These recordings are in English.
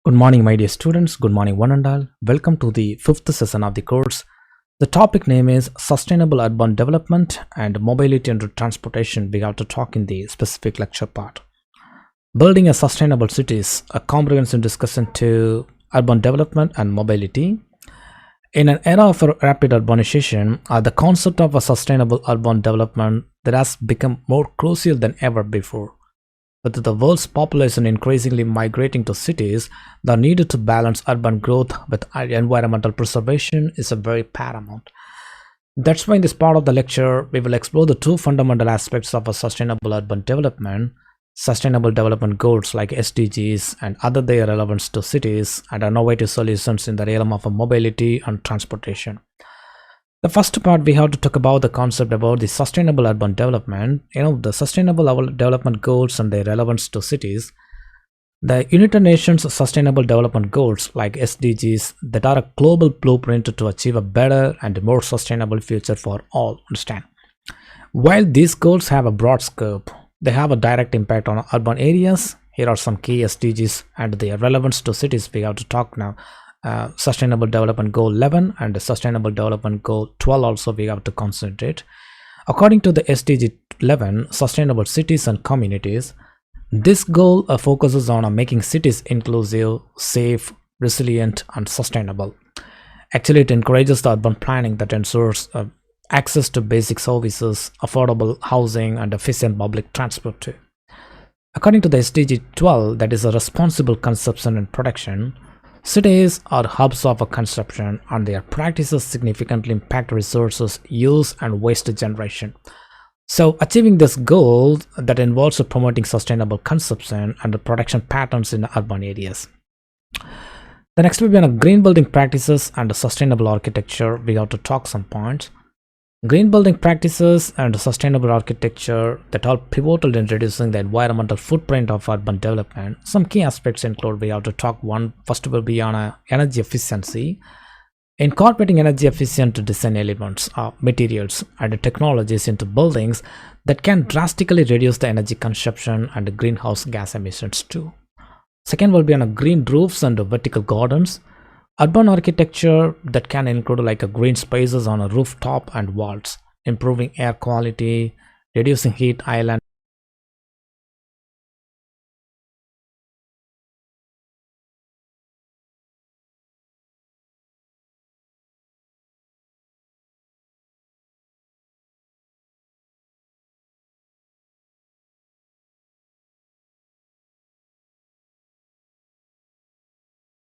Good morning, my dear students. Good morning, one and all. Welcome to the fifth session of the course. The topic name is Sustainable Urban Development and Mobility and Transportation. We have to talk in the specific lecture part. Building a sustainable cities, a comprehensive discussion to urban development and mobility. In an era of rapid urbanization, the concept of a sustainable urban development that has become more crucial than ever before. With the world's population increasingly migrating to cities, the need to balance urban growth with environmental preservation is a very paramount. That's why in this part of the lecture, we will explore the two fundamental aspects of a sustainable urban development, sustainable development goals like SDGs and other their relevance to cities, and innovative solutions in the realm of mobility and transportation. The first part, we have to talk about the concept about the sustainable urban development. The sustainable development goals and their relevance to cities. The United Nations Sustainable Development Goals like SDGs that are a global blueprint to achieve a better and more sustainable future for all. Understand? While these goals have a broad scope, they have a direct impact on urban areas. Here are some key SDGs and their relevance to cities we have to talk now. Sustainable Development Goal 11 and Sustainable Development Goal 12 also we have to concentrate. According to the SDG 11, Sustainable Cities and Communities, this goal focuses on making cities inclusive, safe, resilient and sustainable. Actually, it encourages the urban planning that ensures access to basic services, affordable housing and efficient public transport too. According to the SDG 12, that is a responsible consumption and production, cities are hubs of consumption and their practices significantly impact resources use and waste generation. So achieving this goal that involves promoting sustainable consumption and the production patterns in urban areas. The next will be on green building practices and sustainable architecture. We have to talk some points. Green building practices and sustainable architecture that are pivotal in reducing the environmental footprint of urban development. Some key aspects include, we have to talk one, first will be on energy efficiency. Incorporating energy efficient design elements, materials and technologies into buildings that can drastically reduce the energy consumption and greenhouse gas emissions too. Second will be on green roofs and vertical gardens. Urban architecture that can include like green spaces on a rooftop and walls, improving air quality, reducing heat island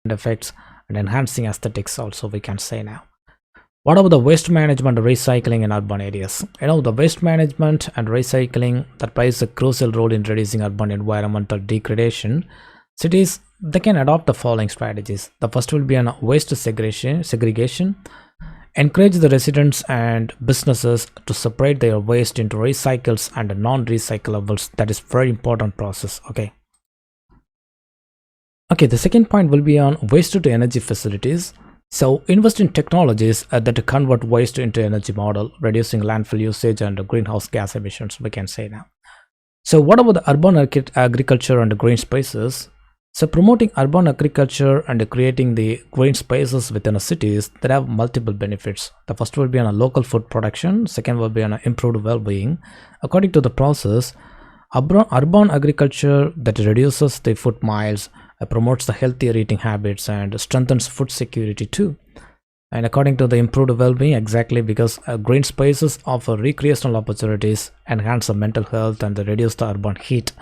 effects and enhancing aesthetics also we can say now. What about the waste management and recycling in urban areas? The waste management and recycling that plays a crucial role in reducing urban environmental degradation. Cities, they can adopt the following strategies. The first will be on waste segregation. Encourage the residents and businesses to separate their waste into recycles and non-recyclables. That is very important process. Okay, the second point will be on waste to energy facilities. So invest in technologies that convert waste into energy model, reducing landfill usage and greenhouse gas emissions, we can say now. So what about the urban agriculture and green spaces? So promoting urban agriculture and creating the green spaces within cities that have multiple benefits. The first will be on a local food production. Second will be on improved well-being. According to the process, urban agriculture that reduces the food miles, promotes the healthier eating habits and strengthens food security too. And according to the improved well-being, exactly because green spaces offer recreational opportunities, enhance the mental health and reduce the urban heat.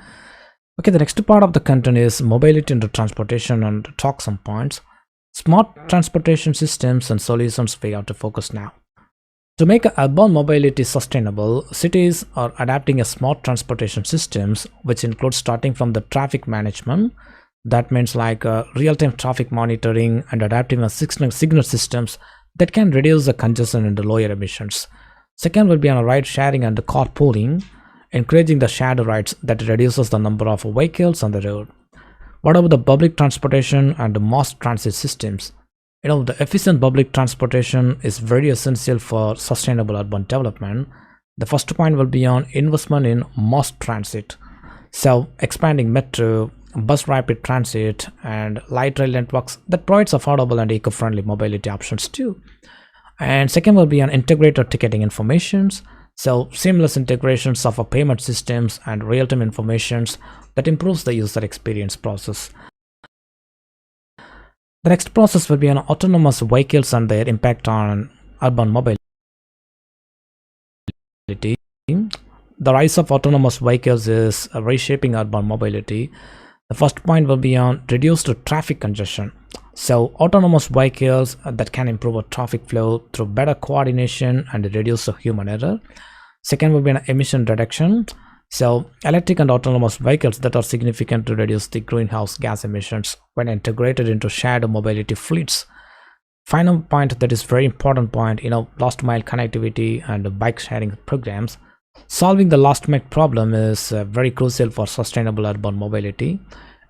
Okay, the next part of the content is mobility and transportation and talk some points. Smart transportation systems and solutions we have to focus now. To make urban mobility sustainable, cities are adapting a smart transportation systems, which includes starting from the traffic management. That means like real-time traffic monitoring and adaptive signal systems that can reduce the congestion and the lower emissions. Second will be on ride sharing and carpooling, encouraging the shared rides that reduces the number of vehicles on the road. What about the public transportation and the mass transit systems? The efficient public transportation is very essential for sustainable urban development. The first point will be on investment in mass transit. So expanding metro, bus rapid transit, and light rail networks that provides affordable and eco-friendly mobility options too. And second will be an integrated ticketing informations. So seamless integrations of a payment systems and real-time informations that improves the user experience process. The next process will be on autonomous vehicles and their impact on urban mobility. The rise of autonomous vehicles is reshaping urban mobility. The first point will be on reduced traffic congestion. So autonomous vehicles that can improve a traffic flow through better coordination and reduce the human error. Second will be an emission reduction. So electric and autonomous vehicles that are significant to reduce the greenhouse gas emissions when integrated into shared mobility fleets. Final point that is very important point, last mile connectivity and bike sharing programs. Solving the last mile problem is very crucial for sustainable urban mobility.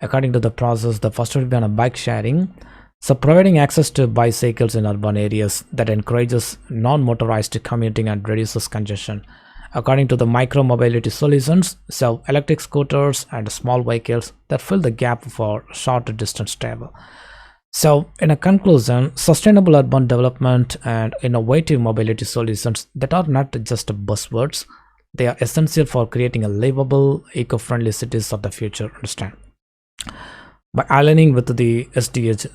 According to the process, the first will be on a bike sharing. So providing access to bicycles in urban areas that encourages non-motorized commuting and reduces congestion. According to the micro mobility solutions, so electric scooters and small vehicles that fill the gap for short distance travel. So in a conclusion, sustainable urban development and innovative mobility solutions that are not just buzzwords, they are essential for creating a livable, eco-friendly cities of the future. Understand? By aligning with the SDH,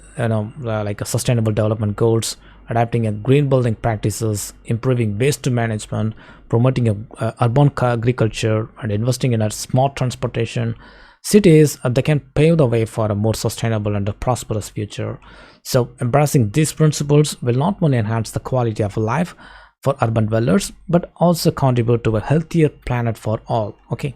like a sustainable development goals, adapting a green building practices, improving waste management, promoting urban agriculture, and investing in a smart transportation, cities they can pave the way for a more sustainable and a prosperous future. So embracing these principles will not only enhance the quality of life for urban dwellers but also contribute to a healthier planet for all. Okay.